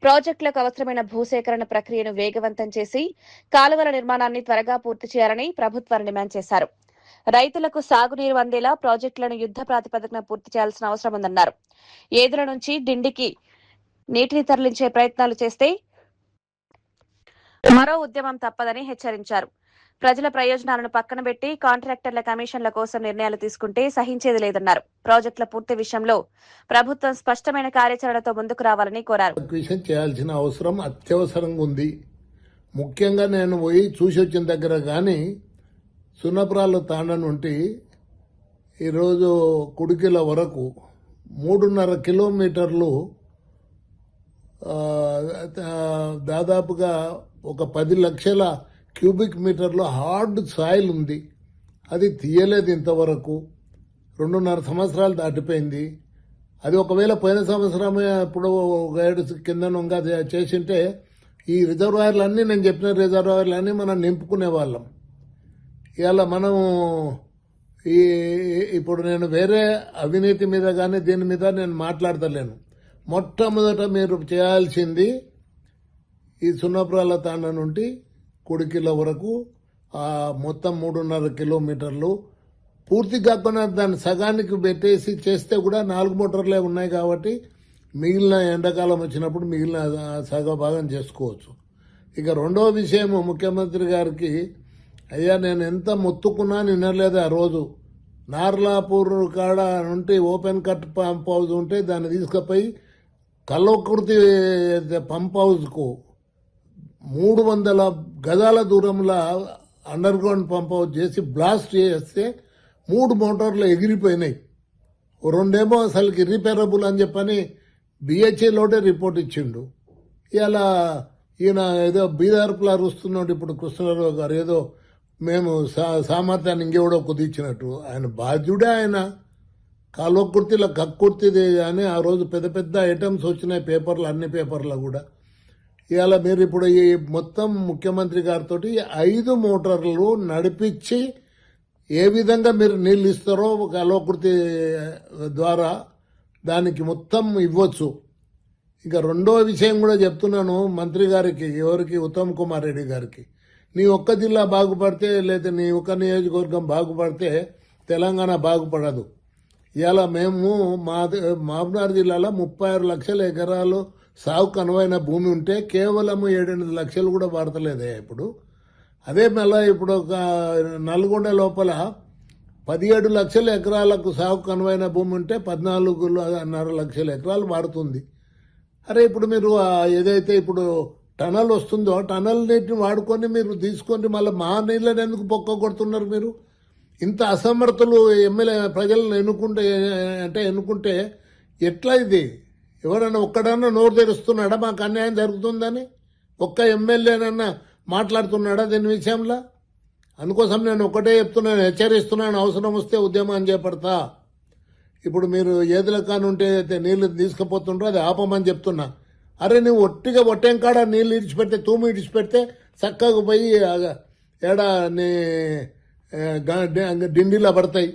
ప్రాజెక్టులకు అవసరమైన భూసేకరణ ప్రక్రియను వేగవంతం చేసి కాలువల నిర్మాణాన్ని త్వరగా పూర్తి చేయాలని ప్రభుత్వాన్ని డిమాండ్ చేశారు. రైతులకు సాగునీరు అందేలా ప్రాజెక్టులను యుద్ధ ప్రాతిపదికన పూర్తి చేయాల్సిన అవసరం ఉందన్నారు. ఏదుల నుంచి డిండికి నీటిని తరలించే ప్రయత్నాలు చేస్తే మరో ఉద్యమం తప్పదని హెచ్చరించారు. ప్రజల ప్రయోజనాలను పక్కన పెట్టి కాంట్రాక్టర్ల కమిషన్ల కోసం నిర్ణయాలు తీసుకుంటే సహించేది లేదన్నారు. ప్రాజెక్టుల పూర్తి విషయంలో ప్రభుత్వం స్పష్టమైన కార్యాచరణతో ముందుకు రావాలని కోరారు. చేయాల్సిన అవసరం అత్యవసరంగా ఉంది. ముఖ్యంగా నేను పోయి చూసి వచ్చిన దగ్గర కానీ సున్నపురాలు తాండ నుండి ఈరోజు కుడికిల వరకు 3.5 కిలోమీటర్లు దాదాపుగా ఒక 10 లక్షల క్యూబిక్ మీటర్లు హార్డ్ సాయిల్ ఉంది. అది తీయలేదు ఇంతవరకు. 2.5 సంవత్సరాలు దాటిపోయింది. అది ఒకవేళ పోయిన సంవత్సరమే ఇప్పుడు 7 కిందనుగా చేసింటే ఈ రిజర్వాయర్లన్నీ, నేను చెప్పిన రిజర్వాయర్లన్నీ మనం నింపుకునే వాళ్ళం. ఇవాళ మనం ఇప్పుడు నేను వేరే అవినీతి మీద కానీ దీని మీద నేను మాట్లాడతలేను. మొట్టమొదట మీరు చేయాల్సింది ఈ సున్నపురాల తాండ నుండి కుడికిల వరకు మొత్తం 3.5 కిలోమీటర్లు పూర్తి కాకుండా దాన్ని సగానికి పెట్టేసి చేస్తే కూడా 4 మోటార్లే ఉన్నాయి కాబట్టి మిగిలిన ఎండాకాలం వచ్చినప్పుడు మిగిలిన సగభాగం చేసుకోవచ్చు. ఇక రెండవ విషయం, ముఖ్యమంత్రి గారికి అయ్యా నేను ఎంత మొత్తుకున్నా నిన్నలేదు. ఆ రోజు నార్లాపూర్ కాడ నుండి ఓపెన్ కట్ పంప్ హౌస్ ఉంటే దాన్ని తీసుకుపోయి కల్వకుర్తి పంప్ హౌస్కు 300 గజాల దూరంలో అండర్ గ్రౌండ్ పంప్ హౌస్ చేసి బ్లాస్ట్ చేస్తే 3 మోటార్లు ఎగిరిపోయినాయి. 2 అసలుకి ఇర్రిపేరబుల్ అని చెప్పని బిహెచ్ఏలోనే రిపోర్ట్ ఇచ్చిండు. ఇలా ఈయన ఏదో బీదార్పులా రుస్తున్నాడు ఇప్పుడు కృష్ణారావు గారు, ఏదో మేము సామర్థ్యాన్ని ఇంకెవడో కుదిర్చినట్టు. ఆయన బాధ్యుడే. ఆయన కాలువకుర్తిలో కక్కుర్తిదే అని ఆ రోజు పెద్ద పెద్ద ఐటమ్స్ వచ్చినాయి పేపర్లు, అన్ని పేపర్లో కూడా. ఇవాళ మీరు ఇప్పుడు ఈ మొత్తం ముఖ్యమంత్రి గారితో 5 మోటార్లు నడిపించి ఏ విధంగా మీరు నీళ్ళు ఇస్తారో కాలువకుర్తి ద్వారా దానికి మొత్తం ఇవ్వచ్చు. ఇంకా రెండో విషయం కూడా చెప్తున్నాను మంత్రి గారికి, ఎవరికి, ఉత్తమ్ కుమార్ రెడ్డి గారికి. నీ ఒక్క జిల్లా బాగుపడితే లేదా నీ ఒక్క నియోజకవర్గం బాగుపడితే తెలంగాణ బాగుపడదు. ఇవాళ మేము మహబూబ్నగర్ జిల్లాలో 36 లక్షల ఎకరాలు సాగుకు అనువైన భూమి ఉంటే కేవలం 7-8 లక్షలు కూడా వాడతలేదే ఇప్పుడు. అదే మళ్ళీ ఇప్పుడు ఒక నల్గొండ లోపల 17 లక్షల ఎకరాలకు సాగుకు అనువైన భూమి ఉంటే 14.5 లక్షల ఎకరాలు వాడుతుంది. అరే ఇప్పుడు మీరు ఏదైతే ఇప్పుడు టనల్ వస్తుందో టనల్ నీటిని వాడుకొని మీరు తీసుకొని మళ్ళీ మా నీళ్ళని ఎందుకు పొక్క కొడుతున్నారు మీరు? ఇంత అసమర్థులు ఎమ్మెల్యే ప్రజలను ఎన్నుకుంటే ఎట్లా ఇది? ఎవరన్నా ఒక్కడన్నా నోరు తెరుస్తున్నాడా మాకు అన్యాయం జరుగుతుందని? ఒక్క ఎమ్మెల్యేనన్నా మాట్లాడుతున్నాడా దీని విషయంలో? అందుకోసం నేను ఒకటే చెప్తున్నాను, హెచ్చరిస్తున్నాను, అవసరం వస్తే ఉద్యమం చేపడతా. ఇప్పుడు మీరు ఏదుల కానుంటే నీళ్లు తీసుకుపోతుండ్రో అది ఆపమని చెప్తున్నా. అరే నువ్వు ఒట్టేం కాడ నీళ్ళు ఇడిచిపెడితే తూము ఇడిచిపెడితే చక్కగా పోయి ఏడా నీ డిండిలో పడతాయి.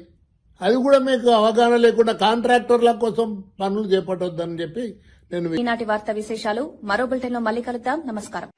అది కూడా మీకు అవగాహన లేకుండా కాంట్రాక్టర్ల కోసం పనులు చేపట్టొద్దని చెప్పి నేను. ఈనాటి వార్తా విశేషాలు మరో బులెటిన్లో మళ్ళీ కలుద్దాం. నమస్కారం.